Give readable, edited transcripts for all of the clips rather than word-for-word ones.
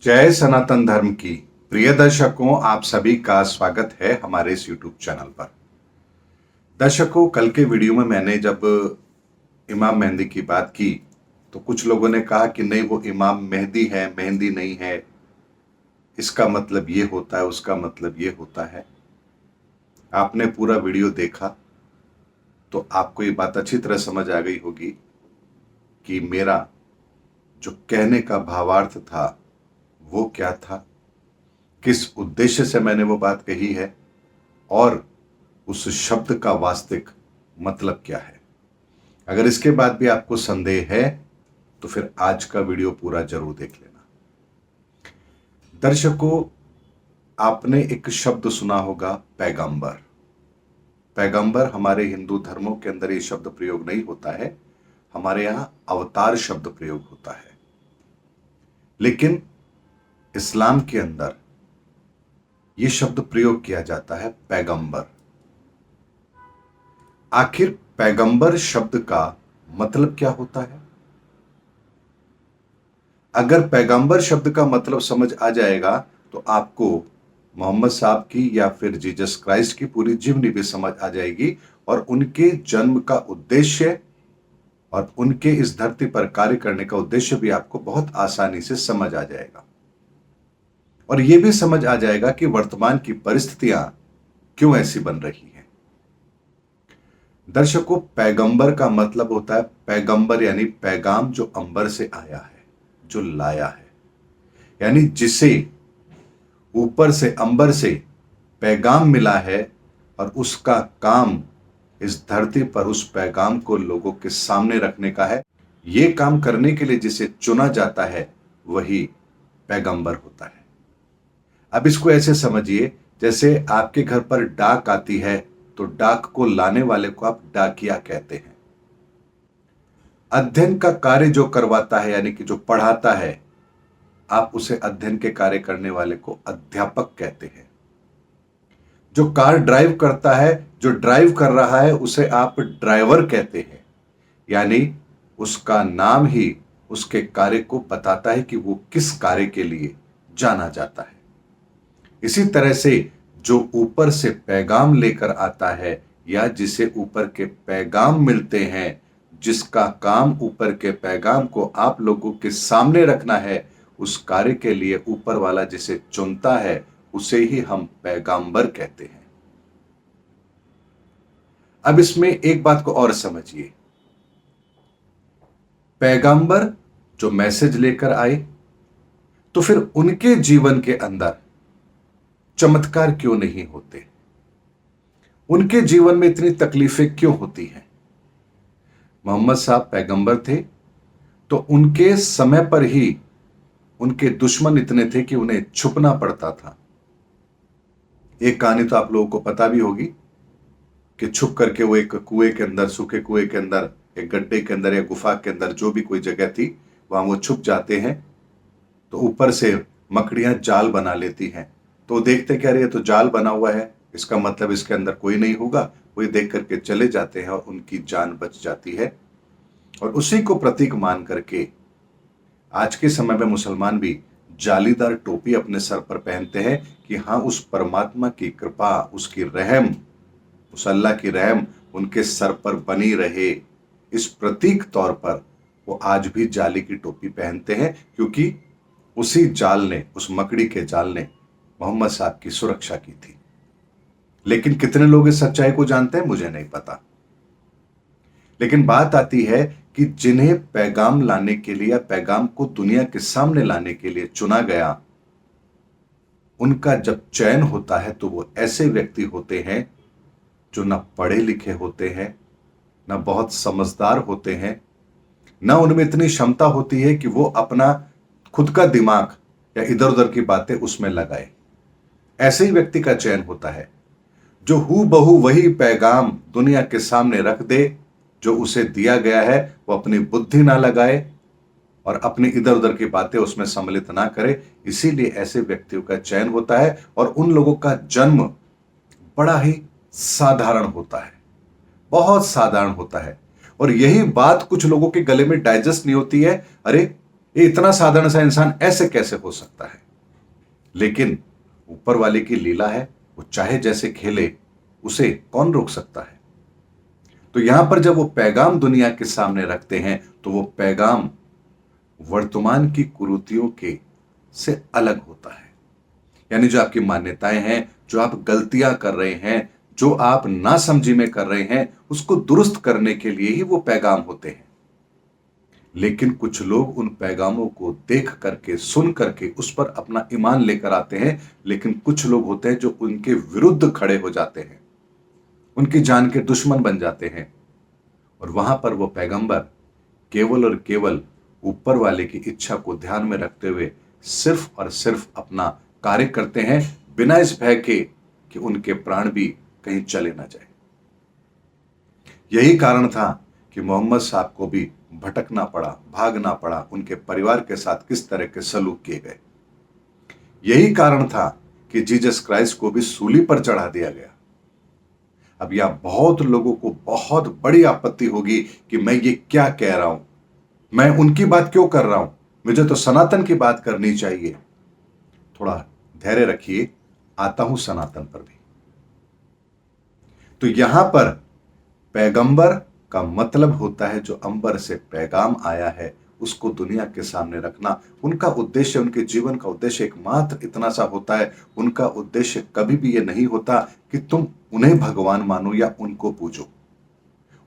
जय सनातन धर्म की प्रिय दर्शकों, आप सभी का स्वागत है हमारे इस YouTube चैनल पर। दर्शकों, कल के वीडियो में मैंने जब इमाम मेहंदी की बात की तो कुछ लोगों ने कहा कि नहीं, वो इमाम मेहदी है, मेहंदी नहीं है, इसका मतलब ये होता है, उसका मतलब ये होता है। आपने पूरा वीडियो देखा तो आपको ये बात अच्छी तरह समझ आ गई होगी कि मेरा जो कहने का भावार्थ था वो क्या था, किस उद्देश्य से मैंने वो बात कही है और उस शब्द का वास्तविक मतलब क्या है। अगर इसके बाद भी आपको संदेह है तो फिर आज का वीडियो पूरा जरूर देख लेना। दर्शकों, आपने एक शब्द सुना होगा, पैगंबर। पैगंबर हमारे हिंदू धर्मों के अंदर ये शब्द प्रयोग नहीं होता है, हमारे यहां अवतार शब्द प्रयोग होता है। लेकिन इस्लाम के अंदर यह शब्द प्रयोग किया जाता है, पैगंबर। आखिर पैगंबर शब्द का मतलब क्या होता है? अगर पैगंबर शब्द का मतलब समझ आ जाएगा तो आपको मोहम्मद साहब की या फिर जीसस क्राइस्ट की पूरी जीवनी भी समझ आ जाएगी और उनके जन्म का उद्देश्य और उनके इस धरती पर कार्य करने का उद्देश्य भी आपको बहुत आसानी से समझ आ जाएगा। और यह भी समझ आ जाएगा कि वर्तमान की परिस्थितियां क्यों ऐसी बन रही हैं। दर्शकों, पैगंबर का मतलब होता है, पैगंबर यानी पैगाम जो अंबर से आया है, जो लाया है, यानी जिसे ऊपर से अंबर से पैगाम मिला है और उसका काम इस धरती पर उस पैगाम को लोगों के सामने रखने का है। यह काम करने के लिए जिसे चुना जाता है वही पैगंबर होता है। अब इसको ऐसे समझिए, जैसे आपके घर पर डाक आती है तो डाक को लाने वाले को आप डाकिया कहते हैं। अध्ययन का कार्य जो करवाता है यानी कि जो पढ़ाता है, आप उसे अध्ययन के कार्य करने वाले को अध्यापक कहते हैं। जो कार ड्राइव करता है, जो ड्राइव कर रहा है, उसे आप ड्राइवर कहते हैं। यानी उसका नाम ही उसके कार्य को बताता है कि वो किस कार्य के लिए जाना जाता है। इसी तरह से जो ऊपर से पैगाम लेकर आता है या जिसे ऊपर के पैगाम मिलते हैं, जिसका काम ऊपर के पैगाम को आप लोगों के सामने रखना है, उस कार्य के लिए ऊपर वाला जिसे चुनता है उसे ही हम पैगांबर कहते हैं। अब इसमें एक बात को और समझिए, पैगांबर जो मैसेज लेकर आए तो फिर उनके जीवन के अंदर चमत्कार क्यों नहीं होते? उनके जीवन में इतनी तकलीफें क्यों होती हैं? मोहम्मद साहब पैगंबर थे तो उनके समय पर ही उनके दुश्मन इतने थे कि उन्हें छुपना पड़ता था। एक कहानी तो आप लोगों को पता भी होगी कि छुप करके वो एक कुएं के अंदर, सूखे कुएं के अंदर, एक गड्ढे के अंदर या गुफा के अंदर, जो भी कोई जगह थी, वहां वो छुप जाते हैं। तो ऊपर से मकड़ियां जाल बना लेती हैं। तो वो देखते क्या, रहे तो जाल बना हुआ है, इसका मतलब इसके अंदर कोई नहीं होगा। वो देख करके चले जाते हैं और उनकी जान बच जाती है। और उसी को प्रतीक मान करके आज के समय में मुसलमान भी जालीदार टोपी अपने सर पर पहनते हैं कि हाँ, उस परमात्मा की कृपा, उसकी रहम, उस अल्लाह की रहम उनके सर पर बनी रहे। इस प्रतीक तौर पर वो आज भी जाली की टोपी पहनते हैं, क्योंकि उसी जाल ने, उस मकड़ी के जाल ने मोहम्मद साहब की सुरक्षा की थी। लेकिन कितने लोग इस सच्चाई को जानते हैं मुझे नहीं पता। लेकिन बात आती है कि जिन्हें पैगाम लाने के लिए, पैगाम को दुनिया के सामने लाने के लिए चुना गया, उनका जब चयन होता है तो वो ऐसे व्यक्ति होते हैं जो ना पढ़े लिखे होते हैं, ना बहुत समझदार होते हैं, ना उनमें इतनी क्षमता होती है कि वो अपना खुद का दिमाग या इधर उधर की बातें उसमें लगाए। ऐसे ही व्यक्ति का चयन होता है जो हू बहू वही पैगाम दुनिया के सामने रख दे जो उसे दिया गया है, वो अपनी बुद्धि ना लगाए और अपनी इधर उधर की बातें उसमें सम्मिलित ना करे। इसीलिए ऐसे व्यक्तियों का चयन होता है और उन लोगों का जन्म बड़ा ही साधारण होता है, बहुत साधारण होता है। और यही बात कुछ लोगों के गले में डाइजेस्ट नहीं होती है। अरे, ये इतना साधारण सा इंसान ऐसे कैसे हो सकता है? लेकिन ऊपर वाले की लीला है, वो चाहे जैसे खेले, उसे कौन रोक सकता है? तो यहां पर जब वो पैगाम दुनिया के सामने रखते हैं, तो वो पैगाम वर्तमान की कुरीतियों के से अलग होता है। यानी जो आपकी मान्यताएं हैं, जो आप गलतियां कर रहे हैं, जो आप नासमझी में कर रहे हैं, उसको दुरुस्त करने के लिए ही वो पैगाम होते हैं। लेकिन कुछ लोग उन पैगामों को देख करके, सुन करके उस पर अपना ईमान लेकर आते हैं, लेकिन कुछ लोग होते हैं जो उनके विरुद्ध खड़े हो जाते हैं, उनकी जान के दुश्मन बन जाते हैं। और वहां पर वो पैगंबर केवल और केवल ऊपर वाले की इच्छा को ध्यान में रखते हुए सिर्फ और सिर्फ अपना कार्य करते हैं, बिना इस भय के कि उनके प्राण भी कहीं चले ना जाए। यही कारण था कि मोहम्मद साहब को भी भटकना पड़ा, भागना पड़ा, उनके परिवार के साथ किस तरह के सलूक किए गए। यही कारण था कि जीसस क्राइस्ट को भी सूली पर चढ़ा दिया गया। अब यह बहुत लोगों को बहुत बड़ी आपत्ति होगी कि मैं ये क्या कह रहा हूं, मैं उनकी बात क्यों कर रहा हूं, मुझे तो सनातन की बात करनी चाहिए। थोड़ा धैर्य रखिए, आता हूं सनातन पर भी। तो यहां पर पैगंबर का मतलब होता है जो अंबर से पैगाम आया है उसको दुनिया के सामने रखना। उनका उद्देश्य, उनके जीवन का उद्देश्य एकमात्र इतना सा होता है, उनका उद्देश्य कभी भी यह नहीं होता कि तुम उन्हें भगवान मानो या उनको पूजो।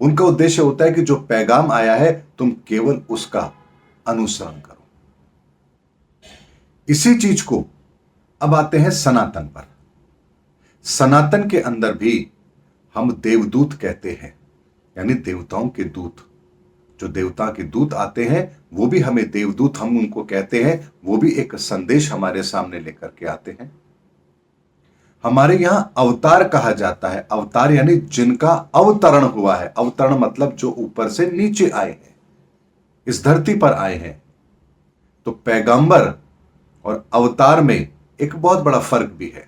उनका उद्देश्य होता है कि जो पैगाम आया है तुम केवल उसका अनुसरण करो। इसी चीज को अब आते हैं सनातन पर। सनातन के अंदर भी हम देवदूत कहते हैं, यानी देवताओं के दूत। जो देवता के दूत आते हैं वो भी हमें देवदूत हम उनको कहते हैं, वो भी एक संदेश हमारे सामने लेकर के आते हैं। हमारे यहां अवतार कहा जाता है। अवतार यानी जिनका अवतरण हुआ है। अवतरण मतलब जो ऊपर से नीचे आए हैं, इस धरती पर आए हैं। तो पैगंबर और अवतार में एक बहुत बड़ा फर्क भी है।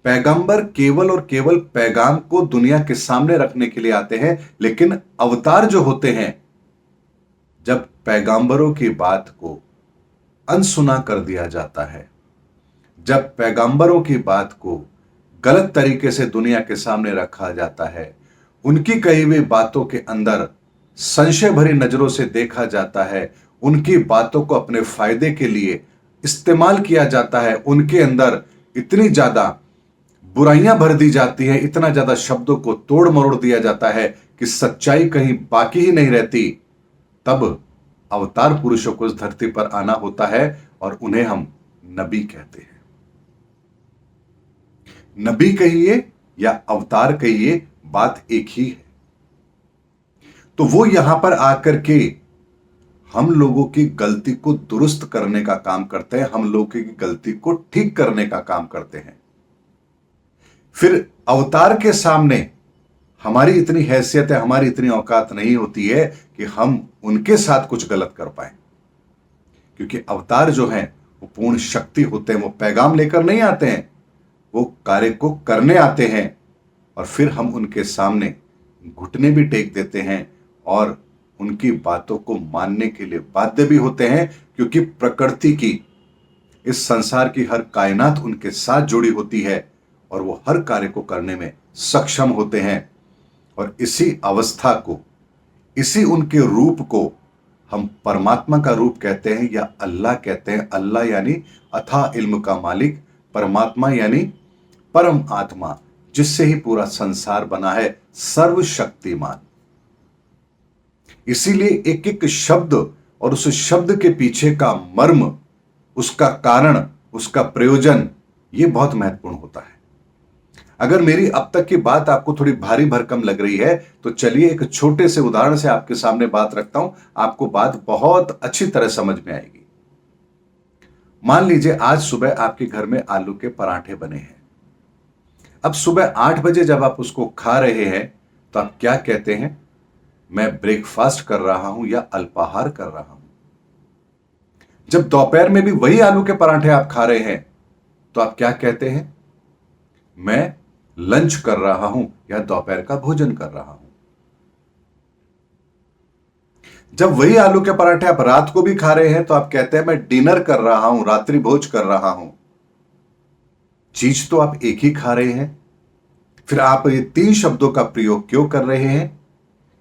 पैगंबर केवल और केवल पैगाम को दुनिया के सामने रखने के लिए आते हैं, लेकिन अवतार जो होते हैं, जब पैगंबरों की बात को अनसुना कर दिया जाता है, जब पैगंबरों की बात को गलत तरीके से दुनिया के सामने रखा जाता है, उनकी कही हुई बातों के अंदर संशय भरी नजरों से देखा जाता है, उनकी बातों को अपने फायदे के लिए इस्तेमाल किया जाता है, उनके अंदर इतनी ज्यादा बुराइयां भर दी जाती हैं, इतना ज्यादा शब्दों को तोड़ मरोड़ दिया जाता है कि सच्चाई कहीं बाकी ही नहीं रहती, तब अवतार पुरुषों को इस धरती पर आना होता है और उन्हें हम नबी कहते हैं। नबी कहिए या अवतार कहिए, बात एक ही है। तो वो यहां पर आकर के हम लोगों की गलती को दुरुस्त करने का काम करते हैं, हम लोगों की गलती को ठीक करने का काम करते हैं। फिर अवतार के सामने हमारी इतनी हैसियत है, हमारी इतनी औकात नहीं होती है कि हम उनके साथ कुछ गलत कर पाए, क्योंकि अवतार जो हैं वो पूर्ण शक्ति होते हैं। वो पैगाम लेकर नहीं आते हैं, वो कार्य को करने आते हैं। और फिर हम उनके सामने घुटने भी टेक देते हैं और उनकी बातों को मानने के लिए बाध्य भी होते हैं, क्योंकि प्रकृति की, इस संसार की हर कायनात उनके साथ जुड़ी होती है और वो हर कार्य को करने में सक्षम होते हैं। और इसी अवस्था को, इसी उनके रूप को हम परमात्मा का रूप कहते हैं या अल्लाह कहते हैं। अल्लाह यानी अथाह इल्म का मालिक, परमात्मा यानी परम आत्मा, जिससे ही पूरा संसार बना है, सर्वशक्तिमान। इसीलिए एक एक शब्द और उस शब्द के पीछे का मर्म, उसका कारण, उसका प्रयोजन, यह बहुत महत्वपूर्ण होता है। अगर मेरी अब तक की बात आपको थोड़ी भारी भरकम लग रही है तो चलिए एक छोटे से उदाहरण से आपके सामने बात रखता हूं, आपको बात बहुत अच्छी तरह समझ में आएगी। मान लीजिए आज सुबह आपके घर में आलू के पराठे बने हैं। अब सुबह 8 बजे जब आप उसको खा रहे हैं तो आप क्या कहते हैं? मैं ब्रेकफास्ट कर रहा हूं या अल्पाहार कर रहा हूं। जब दोपहर में भी वही आलू के पराठे आप खा रहे हैं तो आप क्या कहते हैं? मैं लंच कर रहा हूं या दोपहर का भोजन कर रहा हूं। जब वही आलू के पराठे आप रात को भी खा रहे हैं तो आप कहते हैं मैं डिनर कर रहा हूं, रात्रि भोज कर रहा हूं। चीज तो आप एक ही खा रहे हैं। फिर आप ये तीन शब्दों का प्रयोग क्यों कर रहे हैं?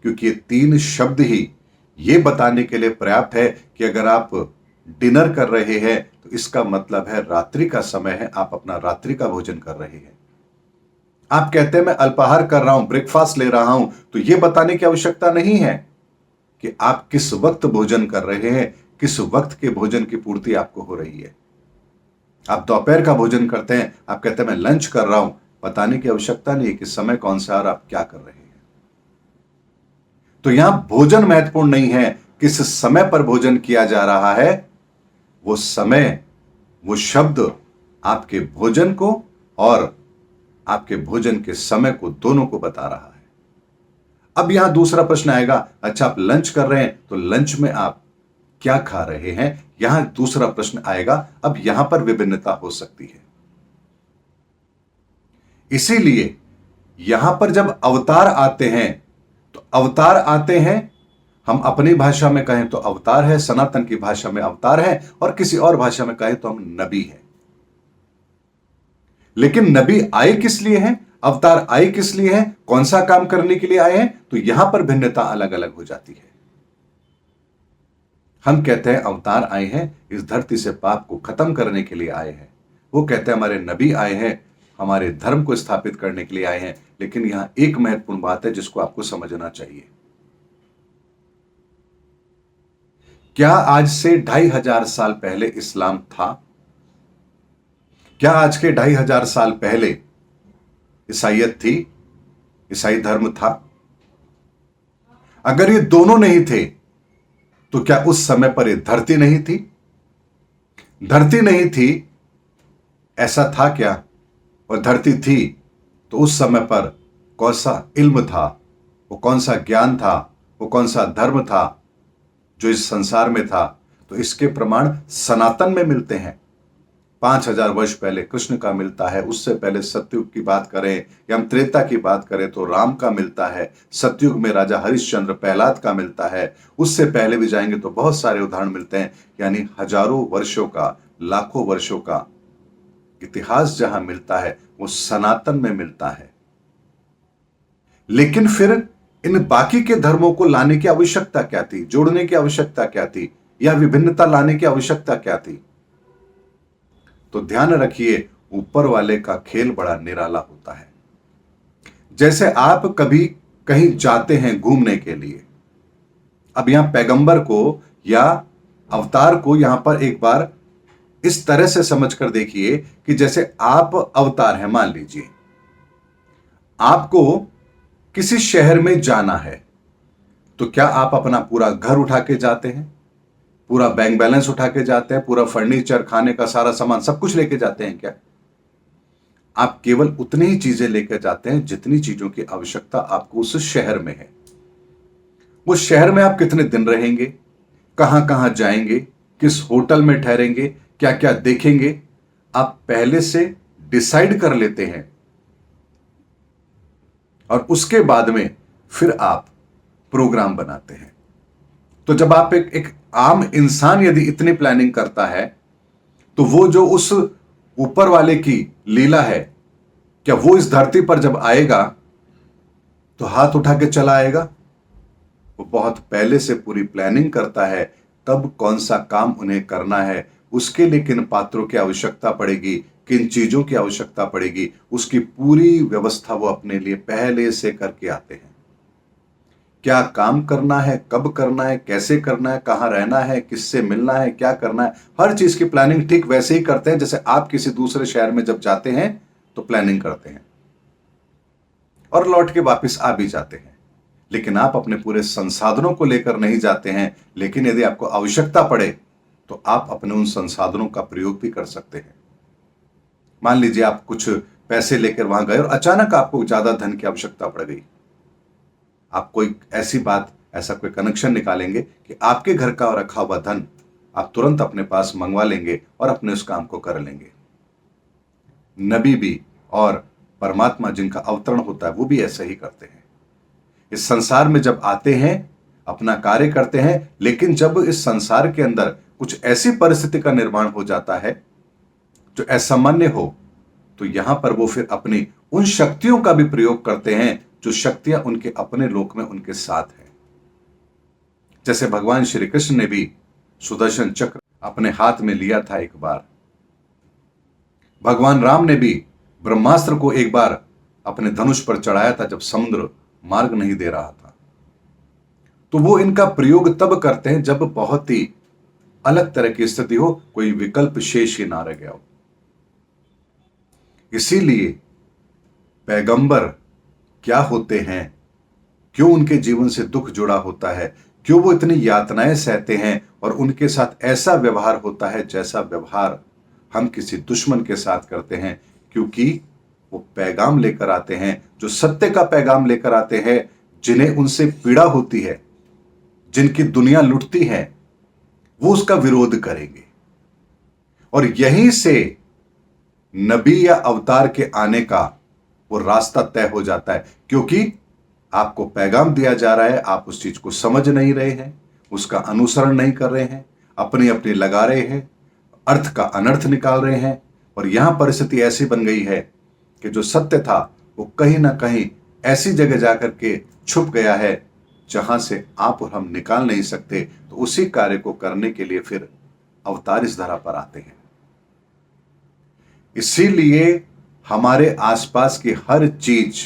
क्योंकि ये तीन शब्द ही ये बताने के लिए पर्याप्त है कि अगर आप डिनर कर रहे हैं तो इसका मतलब है रात्रि का समय है, आप अपना रात्रि का भोजन कर रहे हैं। आप कहते हैं मैं अल्पाहार कर रहा हूं, ब्रेकफास्ट ले रहा हूं, तो यह बताने की आवश्यकता नहीं है कि आप किस वक्त भोजन कर रहे हैं, किस वक्त के भोजन की पूर्ति आपको हो रही है। आप दोपहर का भोजन करते हैं, आप कहते हैं मैं लंच कर रहा हूं, बताने की आवश्यकता नहीं है कि समय कौन सा और आप क्या कर रहे हैं। तो यहां भोजन महत्वपूर्ण नहीं है, किस समय पर भोजन किया जा रहा है। वो समय, वो शब्द आपके भोजन को और आपके भोजन के समय को, दोनों को बता रहा है। अब यहां दूसरा प्रश्न आएगा, अच्छा आप लंच कर रहे हैं तो लंच में आप क्या खा रहे हैं? यहां दूसरा प्रश्न आएगा। अब यहां पर विभिन्नता हो सकती है। इसीलिए यहां पर जब अवतार आते हैं तो अवतार आते हैं, हम अपनी भाषा में कहें तो अवतार है, सनातन की भाषा में अवतार है, और किसी और भाषा में कहें तो हम नबी हैं। लेकिन नबी आए किस लिए हैं, अवतार आए किस लिए हैं, कौन सा काम करने के लिए आए हैं, तो यहां पर भिन्नता अलग अलग हो जाती है। हम कहते हैं अवतार आए हैं, इस धरती से पाप को खत्म करने के लिए आए हैं। वो कहते हैं हमारे नबी आए हैं, हमारे धर्म को स्थापित करने के लिए आए हैं। लेकिन यहां एक महत्वपूर्ण बात है जिसको आपको समझना चाहिए। क्या आज से 2500 साल पहले इस्लाम था? क्या आज के 2500 साल पहले ईसाइयत थी, ईसाई धर्म था? अगर ये दोनों नहीं थे तो क्या उस समय पर ये धरती नहीं थी? धरती नहीं थी, ऐसा था क्या? और धरती थी तो उस समय पर कौन सा इल्म था, वो कौन सा ज्ञान था, वो कौन सा धर्म था जो इस संसार में था? तो इसके प्रमाण सनातन में मिलते हैं। 5000 वर्ष पहले कृष्ण का मिलता है, उससे पहले सतयुग की बात करें या हम त्रेता की बात करें तो राम का मिलता है, सतयुग में राजा हरिश्चंद्र प्रहलाद का मिलता है, उससे पहले भी जाएंगे तो बहुत सारे उदाहरण मिलते हैं। यानी हजारों वर्षों का, लाखों वर्षों का इतिहास जहां मिलता है वो सनातन में मिलता है। लेकिन फिर इन बाकी के धर्मों को लाने की आवश्यकता क्या थी, जोड़ने की आवश्यकता क्या थी, या विभिन्नता लाने की आवश्यकता क्या थी? तो ध्यान रखिए, ऊपर वाले का खेल बड़ा निराला होता है। जैसे आप कभी कहीं जाते हैं घूमने के लिए, अब यहां पैगंबर को या अवतार को यहां पर एक बार इस तरह से समझकर देखिए कि जैसे आप अवतार हैं, मान लीजिए आपको किसी शहर में जाना है, तो क्या आप अपना पूरा घर उठा के जाते हैं, पूरा बैंक बैलेंस उठा के जाते हैं, पूरा फर्नीचर, खाने का सारा सामान सब कुछ लेके जाते हैं क्या? आप केवल उतनी ही चीजें लेकर जाते हैं जितनी चीजों की आवश्यकता आपको उस शहर में है। उस शहर में आप कितने दिन रहेंगे, कहां कहां जाएंगे, किस होटल में ठहरेंगे, क्या क्या देखेंगे, आप पहले से डिसाइड कर लेते हैं। और उसके बाद में फिर आप प्रोग्राम बनाते हैं। तो जब आप एक आम इंसान यदि इतनी प्लानिंग करता है, तो वो जो उस ऊपर वाले की लीला है, क्या वो इस धरती पर जब आएगा तो हाथ उठा के चला आएगा? वो बहुत पहले से पूरी प्लानिंग करता है, तब कौन सा काम उन्हें करना है, उसके लिए किन पात्रों की आवश्यकता पड़ेगी, किन चीजों की आवश्यकता पड़ेगी, उसकी पूरी व्यवस्था वो अपने लिए पहले से करके आते हैं। क्या काम करना है, कब करना है, कैसे करना है, कहां रहना है, किससे मिलना है, क्या करना है, हर चीज की प्लानिंग ठीक वैसे ही करते हैं जैसे आप किसी दूसरे शहर में जब जाते हैं तो प्लानिंग करते हैं और लौट के वापस आ भी जाते हैं। लेकिन आप अपने पूरे संसाधनों को लेकर नहीं जाते हैं, लेकिन यदि आपको आवश्यकता पड़े तो आप अपने उन संसाधनों का प्रयोग भी कर सकते हैं। मान लीजिए आप कुछ पैसे लेकर वहां गए और अचानक आपको ज्यादा धन की आवश्यकता पड़ गई। आप कोई ऐसी बात, ऐसा कोई कनेक्शन निकालेंगे कि आपके घर का रखा हुआ धन आप तुरंत अपने पास मंगवा लेंगे और अपने उस काम को कर लेंगे। नबी भी और परमात्मा जिनका अवतरण होता है वो भी ऐसा ही करते हैं। इस संसार में जब आते हैं अपना कार्य करते हैं, लेकिन जब इस संसार के अंदर कुछ ऐसी परिस्थिति का निर्माण हो जाता है जो असामान्य हो, तो यहां पर वो फिर अपनी उन शक्तियों का भी प्रयोग करते हैं जो शक्तियां उनके अपने लोक में उनके साथ है। जैसे भगवान श्री कृष्ण ने भी सुदर्शन चक्र अपने हाथ में लिया था एक बार। भगवान राम ने भी ब्रह्मास्त्र को एक बार अपने धनुष पर चढ़ाया था जब समुद्र मार्ग नहीं दे रहा था। तो वो इनका प्रयोग तब करते हैं जब बहुत ही अलग तरह की स्थिति हो, कोई विकल्प शेष ही ना रह गया हो। इसीलिए पैगंबर क्या होते हैं, क्यों उनके जीवन से दुख जुड़ा होता है, क्यों वो इतनी यातनाएं सहते हैं और उनके साथ ऐसा व्यवहार होता है जैसा व्यवहार हम किसी दुश्मन के साथ करते हैं, क्योंकि वो पैगाम लेकर आते हैं, जो सत्य का पैगाम लेकर आते हैं। जिन्हें उनसे पीड़ा होती है, जिनकी दुनिया लुटती है, वो उसका विरोध करेंगे। और यहीं से नबी या अवतार के आने का वो रास्ता तय हो जाता है, क्योंकि आपको पैगाम दिया जा रहा है, आप उस चीज को समझ नहीं रहे हैं, उसका अनुसरण नहीं कर रहे हैं, अपनी अपनी लगा रहे हैं, अर्थ का अनर्थ निकाल रहे हैं। और यहां परिस्थिति ऐसी बन गई है कि जो सत्य था वो कहीं ना कहीं ऐसी जगह जाकर के छुप गया है जहां से आप और हम निकाल नहीं सकते। तो उसी कार्य को करने के लिए फिर अवतार इस धरा पर आते हैं। इसीलिए हमारे आसपास की हर चीज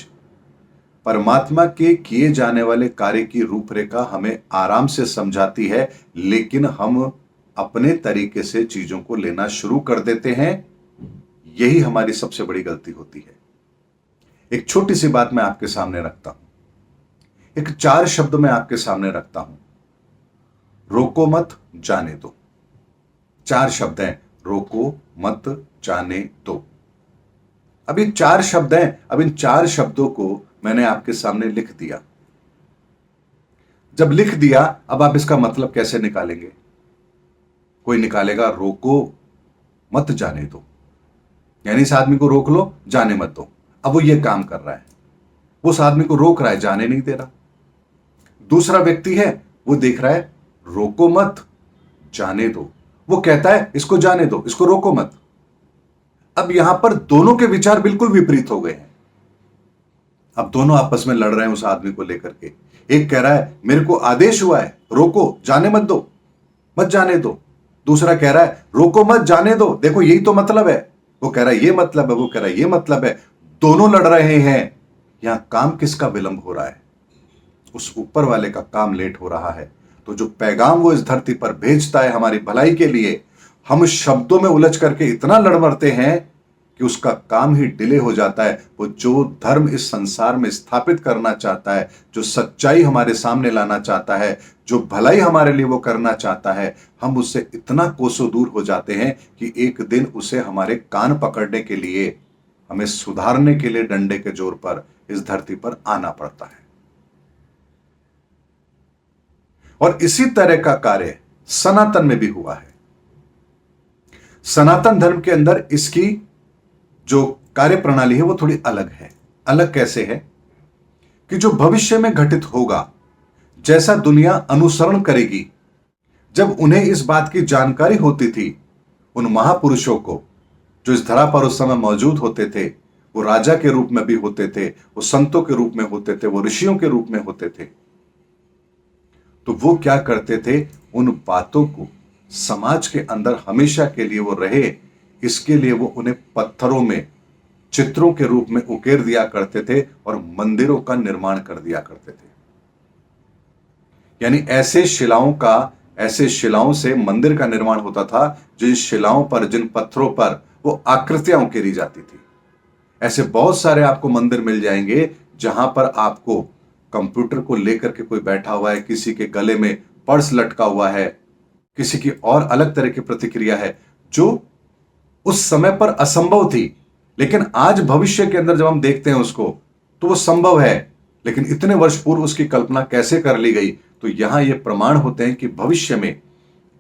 परमात्मा के किए जाने वाले कार्य की रूपरेखा हमें आराम से समझाती है, लेकिन हम अपने तरीके से चीजों को लेना शुरू कर देते हैं। यही हमारी सबसे बड़ी गलती होती है। एक छोटी सी बात मैं आपके सामने रखता हूं, एक 4 शब्द मैं आपके सामने रखता हूं। रोको मत, जाने दो। 4 शब्द हैं, रोको मत, जाने दो। अब ये 4 शब्द हैं। अब इन 4 शब्दों को मैंने आपके सामने लिख दिया। जब लिख दिया, अब आप इसका मतलब कैसे निकालेंगे? कोई निकालेगा रोको मत, जाने दो, यानी इस आदमी को रोक लो, जाने मत दो। अब वो ये काम कर रहा है, वो उस आदमी को रोक रहा है, जाने नहीं दे रहा। दूसरा व्यक्ति है, वो देख रहा है रोको मत, जाने दो, वो कहता है इसको जाने दो, इसको रोको मत। अब यहां पर दोनों के विचार बिल्कुल विपरीत हो गए हैं। अब दोनों आपस में लड़ रहे हैं उस आदमी को लेकर के। एक कह रहा है मेरे को आदेश हुआ है, रोको, जाने मत दो, मत जाने दो। दूसरा कह रहा है रोको मत, जाने दो, देखो यही तो मतलब है। वो कह रहा है ये मतलब है, वो कह रहा है ये मतलब है। दोनों लड़ रहे हैं। यहां काम किसका विलंब हो रहा है? उस ऊपर वाले का काम लेट हो रहा है। तो जो पैगाम वो इस धरती पर भेजता है हमारी भलाई के लिए, हम शब्दों में उलझ करके इतना लड़ मरते हैं कि उसका काम ही डिले हो जाता है। वो जो धर्म इस संसार में स्थापित करना चाहता है, जो सच्चाई हमारे सामने लाना चाहता है, जो भलाई हमारे लिए वो करना चाहता है, हम उससे इतना कोसों दूर हो जाते हैं कि एक दिन उसे हमारे कान पकड़ने के लिए, हमें सुधारने के लिए डंडे के जोर पर इस धरती पर आना पड़ता है। और इसी तरह का कार्य सनातन में भी हुआ है। सनातन धर्म के अंदर इसकी जो कार्य प्रणाली है वो थोड़ी अलग है। अलग कैसे है कि जो भविष्य में घटित होगा, जैसा दुनिया अनुसरण करेगी, जब उन्हें इस बात की जानकारी होती थी, उन महापुरुषों को जो इस धरा पर उस समय मौजूद होते थे, वो राजा के रूप में भी होते थे, वो संतों के रूप में होते थे, वो ऋषियों के रूप में होते थे, तो वो क्या करते थे, उन बातों को समाज के अंदर हमेशा के लिए वो रहे, इसके लिए वो उन्हें पत्थरों में चित्रों के रूप में उकेर दिया करते थे और मंदिरों का निर्माण कर दिया करते थे। यानी ऐसे शिलाओं से मंदिर का निर्माण होता था, जिन शिलाओं पर, जिन पत्थरों पर वो आकृतियां उकेरी जाती थी। ऐसे बहुत सारे आपको मंदिर मिल जाएंगे जहां पर आपको कंप्यूटर को लेकर के कोई बैठा हुआ है, किसी के गले में पर्स लटका हुआ है, किसी की और अलग तरह की प्रतिक्रिया है जो उस समय पर असंभव थी, लेकिन आज भविष्य के अंदर जब हम देखते हैं उसको तो वो संभव है। लेकिन इतने वर्ष पूर्व उसकी कल्पना कैसे कर ली गई? तो यहां ये प्रमाण होते हैं कि भविष्य में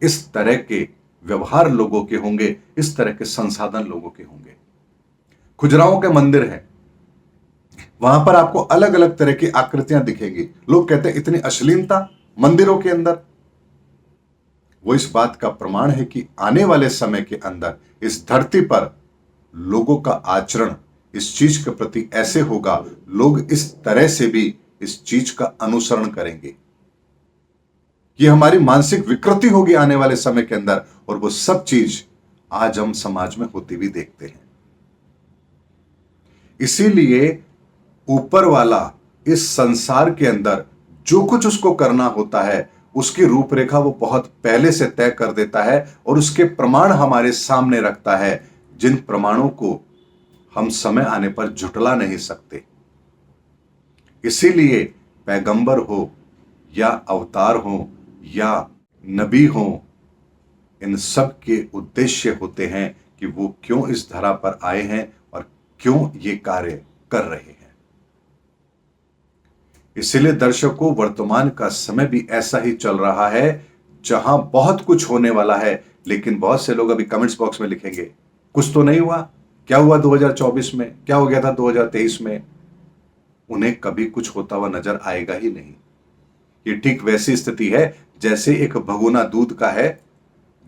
इस तरह के व्यवहार लोगों के होंगे, इस तरह के संसाधन लोगों के होंगे। खुजराओं के मंदिर हैं, वहां पर आपको अलग अलग तरह की आकृतियां दिखेंगी। लोग कहते हैं इतनी अश्लीलता मंदिरों के अंदर, वो इस बात का प्रमाण है कि आने वाले समय के अंदर इस धरती पर लोगों का आचरण इस चीज के प्रति ऐसे होगा, लोग इस तरह से भी इस चीज का अनुसरण करेंगे। ये हमारी मानसिक विकृति होगी आने वाले समय के अंदर, और वो सब चीज आज हम समाज में होती भी देखते हैं। इसीलिए ऊपर वाला इस संसार के अंदर जो कुछ उसको करना होता है, उसकी रूपरेखा वो बहुत पहले से तय कर देता है और उसके प्रमाण हमारे सामने रखता है, जिन प्रमाणों को हम समय आने पर झुटला नहीं सकते। इसीलिए पैगंबर हो या अवतार हो या नबी हो, इन सब के उद्देश्य होते हैं कि वो क्यों इस धरा पर आए हैं और क्यों ये कार्य कर रहे हैं। इसीलिए दर्शकों, वर्तमान का समय भी ऐसा ही चल रहा है जहां बहुत कुछ होने वाला है, लेकिन बहुत से लोग अभी कमेंट्स बॉक्स में लिखेंगे कुछ तो नहीं हुआ, क्या हुआ 2024 में, क्या हो गया था 2023 में। उन्हें कभी कुछ होता हुआ नजर आएगा ही नहीं। ये ठीक वैसी स्थिति है जैसे एक भगोना दूध का है,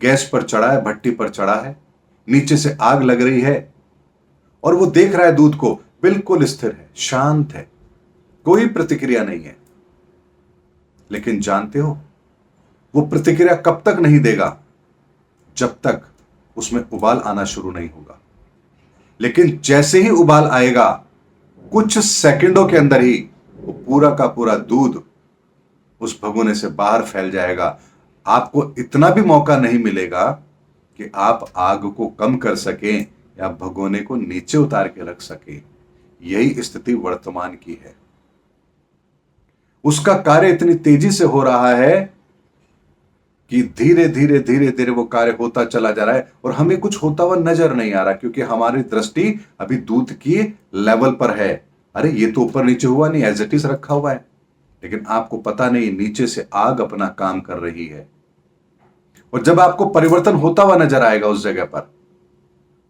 गैस पर चढ़ा है, भट्टी पर चढ़ा है, नीचे से आग लग रही है और वो देख रहा है दूध को, बिल्कुल स्थिर है, शांत है, कोई प्रतिक्रिया नहीं है। लेकिन जानते हो वो प्रतिक्रिया कब तक नहीं देगा? जब तक उसमें उबाल आना शुरू नहीं होगा। लेकिन जैसे ही उबाल आएगा, कुछ सेकंडों के अंदर ही वो पूरा का पूरा दूध उस भगोने से बाहर फैल जाएगा। आपको इतना भी मौका नहीं मिलेगा कि आप आग को कम कर सकें या भगोने को नीचे उतार के रख सकें। यही स्थिति वर्तमान की है। उसका कार्य इतनी तेजी से हो रहा है कि धीरे धीरे धीरे धीरे वो कार्य होता चला जा रहा है और हमें कुछ होता हुआ नजर नहीं आ रहा, क्योंकि हमारी दृष्टि अभी दूध की लेवल पर है। अरे ये तो ऊपर नीचे हुआ नहीं, एज इट इज रखा हुआ है। लेकिन आपको पता नहीं नीचे से आग अपना काम कर रही है। और जब आपको परिवर्तन होता हुआ नजर आएगा उस जगह पर,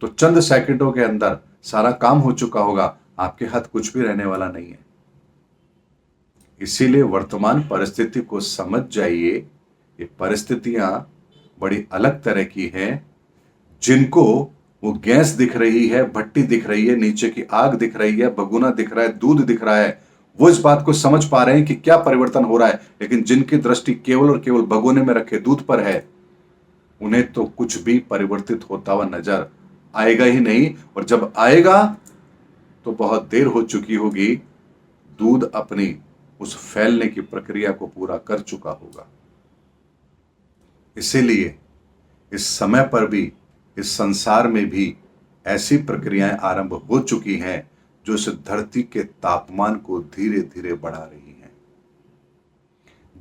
तो चंद सेकंडों के अंदर सारा काम हो चुका होगा, आपके हाथ कुछ भी रहने वाला नहीं है। इसीलिए वर्तमान परिस्थिति को समझ जाइए। ये परिस्थितियां बड़ी अलग तरह की हैं। जिनको वो गैस दिख रही है, भट्टी दिख रही है, नीचे की आग दिख रही है, भगोना दिख रहा है, दूध दिख रहा है, वो इस बात को समझ पा रहे हैं कि क्या परिवर्तन हो रहा है। लेकिन जिनकी दृष्टि केवल और केवल भगोने में रखे दूध पर है, उन्हें तो कुछ भी परिवर्तित होता हुआ नजर आएगा ही नहीं। और जब आएगा तो बहुत देर हो चुकी होगी, दूध अपनी उस फैलने की प्रक्रिया को पूरा कर चुका होगा। इसीलिए इस समय पर भी, इस संसार में भी ऐसी प्रक्रियाएं आरंभ हो चुकी हैं जो इस धरती के तापमान को धीरे धीरे बढ़ा रही हैं।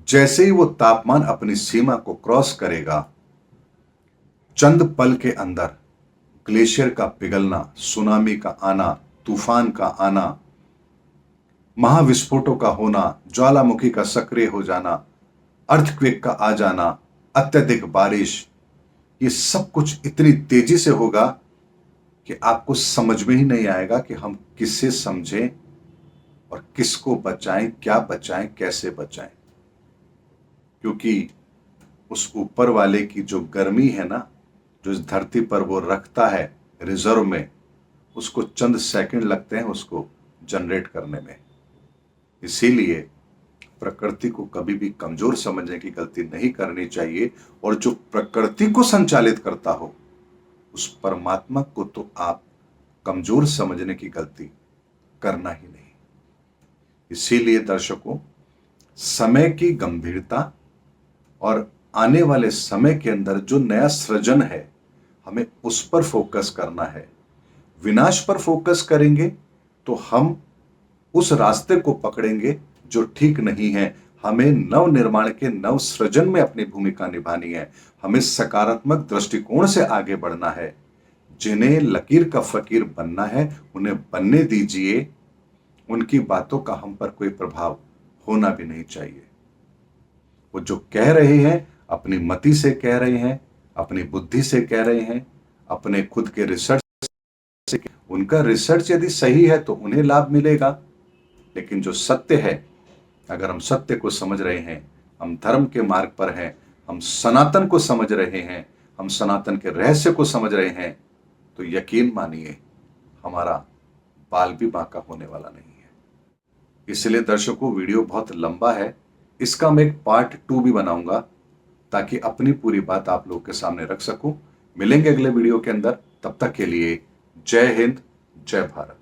जैसे ही वो तापमान अपनी सीमा को क्रॉस करेगा, चंद पल के अंदर ग्लेशियर का पिघलना, सुनामी का आना, तूफान का आना, महाविस्फोटों का होना, ज्वालामुखी का सक्रिय हो जाना, अर्थक्वेक का आ जाना, अत्यधिक बारिश, ये सब कुछ इतनी तेजी से होगा कि आपको समझ में ही नहीं आएगा कि हम किसे समझें और किसको बचाएं, क्या बचाएं, कैसे बचाएं। क्योंकि उस ऊपर वाले की जो गर्मी है ना, जो इस धरती पर वो रखता है रिजर्व में, उसको चंद सेकंड लगते हैं उसको जनरेट करने में। इसीलिए प्रकृति को कभी भी कमजोर समझने की गलती नहीं करनी चाहिए। और जो प्रकृति को संचालित करता हो, उस परमात्मा को तो आप कमजोर समझने की गलती करना ही नहीं। इसीलिए दर्शकों, समय की गंभीरता और आने वाले समय के अंदर जो नया सृजन है, हमें उस पर फोकस करना है। विनाश पर फोकस करेंगे तो हम उस रास्ते को पकड़ेंगे जो ठीक नहीं है। हमें नव निर्माण के नव सृजन में अपनी भूमिका निभानी है। हमें सकारात्मक दृष्टिकोण से आगे बढ़ना है। जिन्हें लकीर का फकीर बनना है, उन्हें बनने दीजिए। उनकी बातों का हम पर कोई प्रभाव होना भी नहीं चाहिए। वो जो कह रहे हैं, अपनी मति से कह रहे हैं, अपनी बुद्धि से कह रहे हैं, अपने खुद के रिसर्च से। उनका रिसर्च यदि सही है तो उन्हें लाभ मिलेगा। लेकिन जो सत्य है, अगर हम सत्य को समझ रहे हैं हम धर्म के मार्ग पर हैं, हम सनातन को समझ रहे हैं, हम सनातन के रहस्य को समझ रहे हैं, तो यकीन मानिए हमारा बाल भी बांका होने वाला नहीं है। इसलिए दर्शकों, वीडियो बहुत लंबा है, इसका मैं एक पार्ट 2 भी बनाऊंगा ताकि अपनी पूरी बात आप लोगों के सामने रख सकूं। मिलेंगे अगले वीडियो के अंदर, तब तक के लिए जय हिंद, जय भारत।